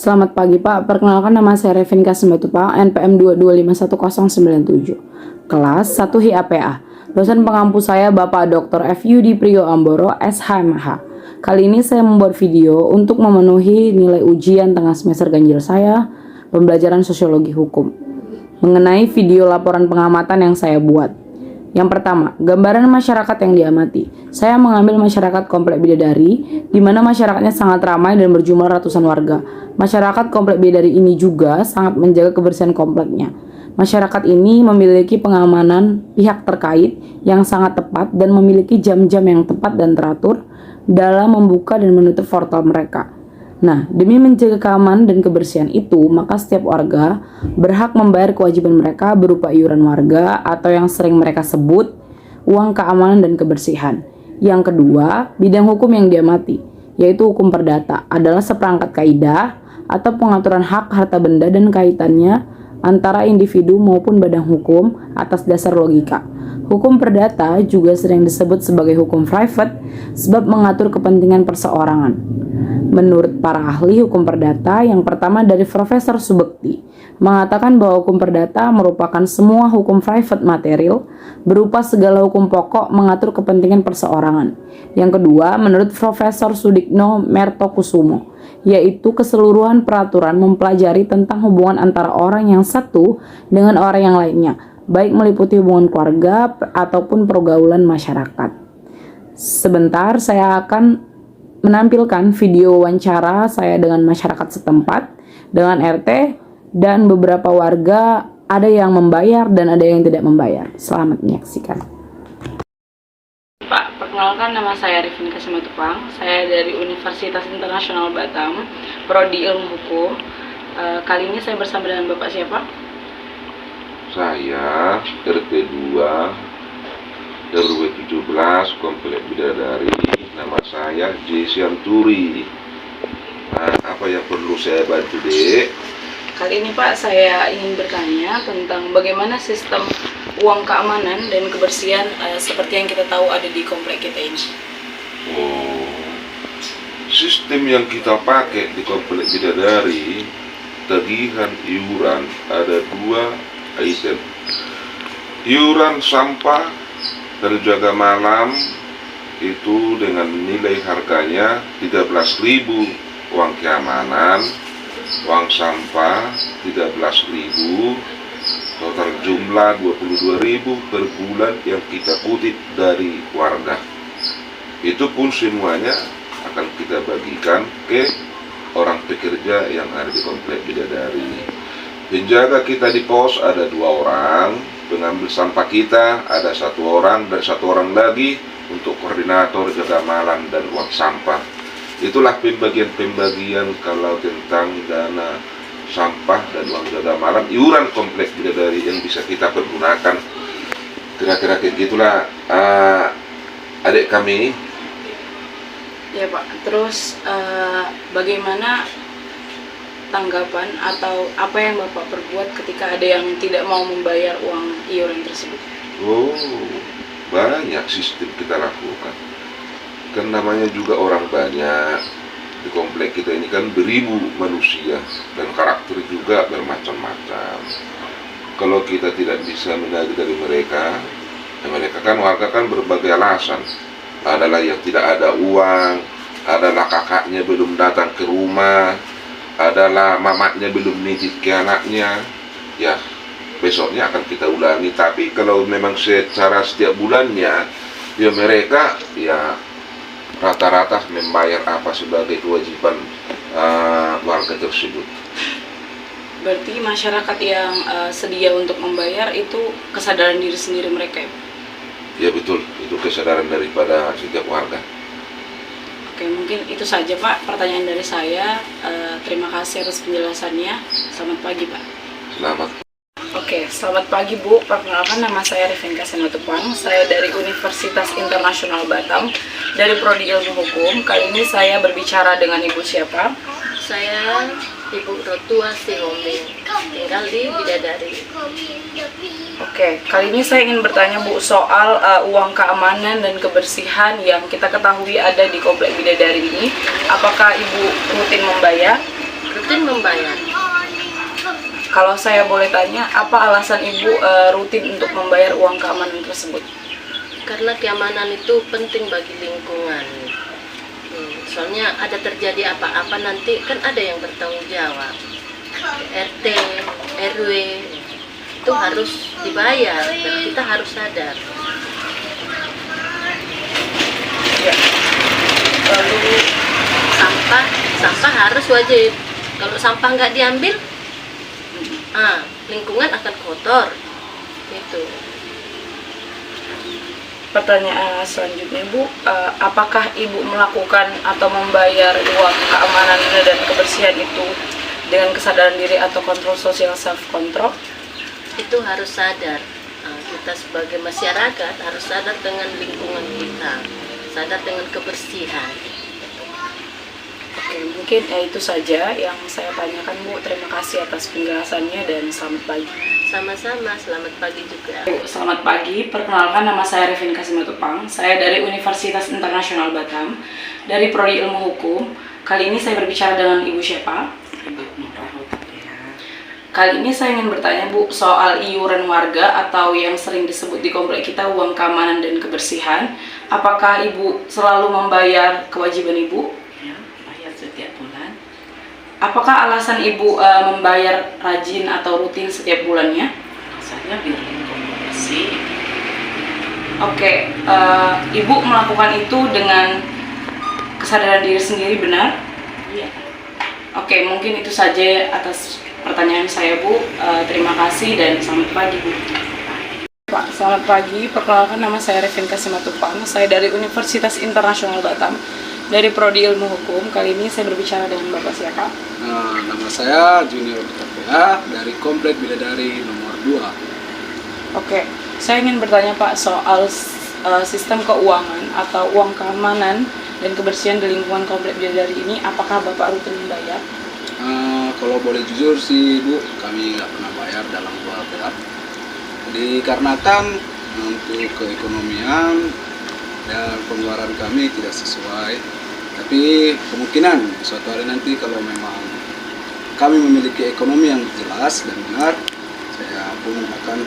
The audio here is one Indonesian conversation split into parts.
Selamat pagi Pak, perkenalkan nama saya Revinka Simatupang, NPM 2251097, kelas 1 HIAPA. Dosen pengampu saya Bapak Dr. FYudi Priyo Amboro, SHMH. Kali ini saya membuat video untuk memenuhi nilai ujian tengah semester ganjil saya, pembelajaran sosiologi hukum, mengenai video laporan pengamatan yang saya buat. Yang pertama, gambaran masyarakat yang diamati. Saya mengambil masyarakat Komplek Bidadari, di mana masyarakatnya sangat ramai dan berjumlah ratusan warga. Masyarakat Komplek Bidadari ini juga sangat menjaga kebersihan kompleknya. Masyarakat ini memiliki pengamanan pihak terkait yang sangat tepat dan memiliki jam-jam yang tepat dan teratur dalam membuka dan menutup portal mereka. Nah, demi menjaga keamanan dan kebersihan itu, maka setiap warga berhak membayar kewajiban mereka berupa iuran warga atau yang sering mereka sebut uang keamanan dan kebersihan. Yang kedua, bidang hukum yang diamati, yaitu hukum perdata, adalah seperangkat kaidah atau pengaturan hak harta benda dan kaitannya antara individu maupun badan hukum atas dasar logika. Hukum perdata juga sering disebut sebagai hukum private sebab mengatur kepentingan perseorangan. Menurut para ahli hukum perdata, yang pertama dari Profesor Subekti, mengatakan bahwa hukum perdata merupakan semua hukum private material berupa segala hukum pokok mengatur kepentingan perseorangan. Yang kedua, menurut Profesor Sudikno Mertokusumo, yaitu keseluruhan peraturan mempelajari tentang hubungan antara orang yang satu dengan orang yang lainnya, baik meliputi hubungan keluarga ataupun pergaulan masyarakat. Sebentar saya akan menampilkan video wawancara saya dengan masyarakat setempat, dengan RT, dan beberapa warga, ada yang membayar dan ada yang tidak membayar. Selamat menyaksikan. Pak, perkenalkan nama saya Revinka Simatupang. Saya dari Universitas Internasional Batam, Prodi Ilmu Hukum. Kali ini saya bersama dengan Bapak siapa? Saya RT 2 RW 17 Komplek Bidadari. Nama saya Jesse Anturi. Nah, apa yang perlu saya bantu, Dek? Kali ini Pak, saya ingin bertanya tentang bagaimana sistem uang keamanan dan kebersihan seperti yang kita tahu ada di komplek kita ini. Sistem yang kita pakai di Komplek Bidadari, tagihan iuran ada dua item. Iuran sampah terjaga malam itu dengan nilai harganya 13.000 uang keamanan, uang sampah 13.000, total jumlah 22.000 per bulan yang kita kutip dari warga. Itu pun semuanya akan kita bagikan ke orang pekerja yang ada di Komplek Bidadari. Penjaga kita di pos ada 2 orang, pengambil sampah kita ada 1 orang dan 1 orang lagi untuk koordinator jaga malam dan uang sampah. Itulah pembagian-pembagian kalau tentang dana sampah dan uang jaga malam iuran Komplek Bidadari yang bisa kita pergunakan. Kira-kira gitulah adik kami. Ya Pak, terus bagaimana tanggapan atau apa yang Bapak perbuat ketika ada yang tidak mau membayar uang iuran tersebut? Banyak sistem kita lakukan. Kan namanya juga orang banyak. Di komplek kita ini kan beribu manusia dan karakter juga bermacam-macam. Kalau kita tidak bisa menagih dari mereka, mereka kan warga kan berbagai alasan. Adalah yang tidak ada uang, adalah kakaknya belum datang ke rumah, adalah mamaknya belum nitip ke anaknya. Ya, besoknya akan kita ulangi. Tapi kalau memang secara setiap bulannya, ya mereka ya rata-rata membayar apa sebagai kewajiban warga tersebut. Berarti masyarakat yang sedia untuk membayar itu kesadaran diri sendiri mereka ya? Ya betul, itu kesadaran daripada setiap warga. Oke, mungkin itu saja Pak pertanyaan dari saya. Terima kasih atas penjelasannya. Selamat pagi Pak. Selamat. Oke, selamat pagi Bu. Perkenalkan nama saya Revinka Simatupang. Saya dari Universitas Internasional Batam, dari Prodi Ilmu Hukum. Kali ini saya berbicara dengan Ibu siapa? Saya Ibu Rotua Sihombing, tinggal di Bidadari. Oke, kali ini saya ingin bertanya Bu soal uang keamanan dan kebersihan yang kita ketahui ada di Komplek Bidadari ini. Apakah Ibu rutin membayar? rutin membayar. Kalau saya boleh tanya, apa alasan Ibu rutin untuk membayar uang keamanan tersebut? Karena keamanan itu penting bagi lingkungan. Soalnya ada terjadi apa-apa nanti kan ada yang bertanggung jawab. RT, RW itu harus dibayar dan kita harus sadar. Ya. Lalu Sampah harus wajib. Kalau sampah nggak diambil, lingkungan akan kotor. Itu. pertanyaan selanjutnya Bu, apakah Ibu melakukan atau membayar uang keamanan dan kebersihan itu dengan kesadaran diri atau kontrol sosial self control? Itu harus sadar. Kita sebagai masyarakat harus sadar dengan lingkungan kita, sadar dengan kebersihan. Oke, mungkin itu saja yang saya tanyakan Bu. Terima kasih atas penjelasannya dan selamat pagi. Sama-sama, selamat pagi juga. Selamat pagi, perkenalkan nama saya Revin Kasimatupang. Saya dari Universitas Internasional Batam, dari Prodi Ilmu Hukum. Kali ini saya berbicara dengan Ibu siapa? Ibu Nurah. Kali ini saya ingin bertanya Bu, soal iuran warga atau yang sering disebut di komplek kita uang keamanan dan kebersihan. Apakah Ibu selalu membayar kewajiban Ibu? Ya, bayar setiap bulan. Apakah alasan Ibu membayar rajin atau rutin setiap bulannya? Saya biar lingkungan bersih. Oke, Ibu melakukan itu dengan kesadaran diri sendiri, benar? Iya. Oke, mungkin itu saja atas pertanyaan saya Bu. Terima kasih dan selamat pagi Bu. Pak, selamat pagi. Perkenalkan nama saya Revin Kasimatupang. Saya dari Universitas Internasional Batam, dari Prodi Ilmu Hukum. Kali ini saya berbicara dengan Bapak siapa? Nama saya Junior KPA dari Komplek Bidadari nomor 2. Oke, saya ingin bertanya Pak soal sistem keuangan atau uang keamanan dan kebersihan di lingkungan Komplek Bidadari ini. Apakah Bapak rutin membayar? Kalau boleh jujur sih Bu, kami nggak pernah bayar dalam dua berat. Dikarenakan untuk keekonomian dan pengeluaran kami tidak sesuai. Tapi kemungkinan suatu hari nanti kalau memang kami memiliki ekonomi yang jelas dan benar, saya pun akan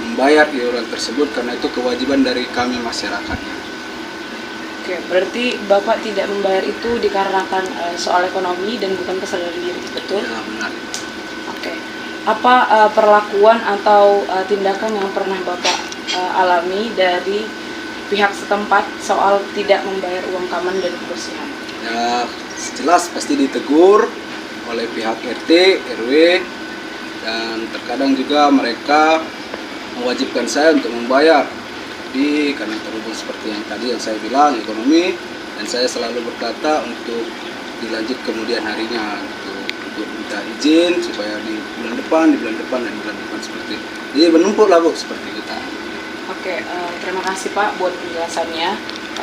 membayar iuran tersebut karena itu kewajiban dari kami masyarakatnya. Oke, berarti Bapak tidak membayar itu dikarenakan soal ekonomi dan bukan kesadaran diri, betul? Ya benar. Oke. Apa perlakuan atau tindakan yang pernah Bapak alami dari pihak setempat soal tidak membayar uang keamanan dan kebersihan? Ya jelas pasti ditegur oleh pihak RT, RW, dan terkadang juga mereka mewajibkan saya untuk membayar. Jadi karena terhubung seperti yang tadi yang saya bilang, ekonomi, dan saya selalu berkata untuk dilanjut kemudian harinya gitu, untuk minta izin supaya di bulan depan, dan di bulan depan seperti itu. Jadi menumpuk lah Bu seperti kita. Oke, terima kasih Pak buat penjelasannya.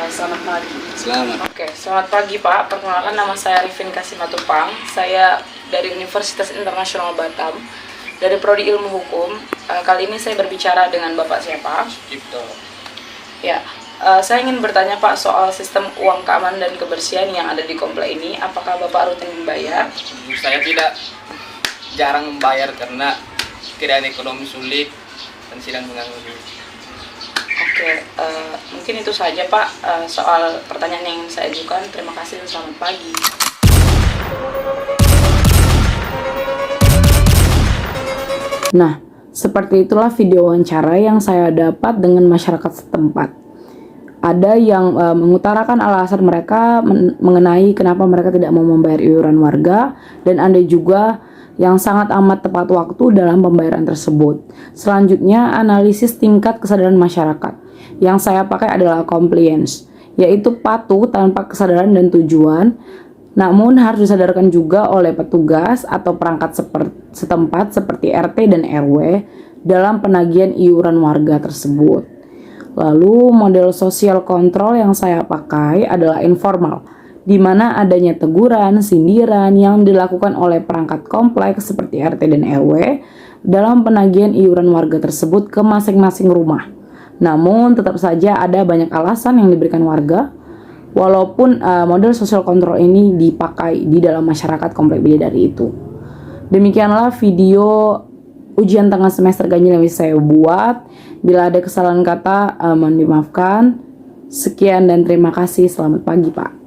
Selamat pagi. Selamat. Oke, selamat pagi Pak. Perkenalkan nama saya Revin Kasimatupang. Saya dari Universitas Internasional Batam, dari Prodi Ilmu Hukum. Kali ini saya berbicara dengan Bapak siapa? Cipto. Ya, saya ingin bertanya Pak soal sistem uang keamanan dan kebersihan yang ada di komplek ini. Apakah Bapak rutin membayar? Saya tidak jarang membayar karena keadaan ekonomi sulit dan sedang mengganggu. Oke, mungkin itu saja Pak soal pertanyaan yang ingin saya ajukan. Terima kasih dan selamat pagi. Nah, seperti itulah video wawancara yang saya dapat dengan masyarakat setempat. Ada yang mengutarakan alasan mereka mengenai kenapa mereka tidak mau membayar iuran warga, dan ada juga yang sangat amat tepat waktu dalam pembayaran tersebut. Selanjutnya, analisis tingkat kesadaran masyarakat. Yang saya pakai adalah compliance, yaitu patuh tanpa kesadaran dan tujuan, namun harus disadarkan juga oleh petugas atau perangkat setempat seperti RT dan RW dalam penagihan iuran warga tersebut. Lalu model sosial kontrol yang saya pakai adalah informal, di mana adanya teguran, sindiran yang dilakukan oleh perangkat kompleks seperti RT dan RW dalam penagihan iuran warga tersebut ke masing-masing rumah. Namun tetap saja ada banyak alasan yang diberikan warga. walaupun model social control ini dipakai di dalam masyarakat Komplek Bidadari itu. Demikianlah video ujian tengah semester ganjil yang bisa saya buat. Bila ada kesalahan kata, mohon dimaafkan. Sekian dan terima kasih. Selamat pagi, Pak.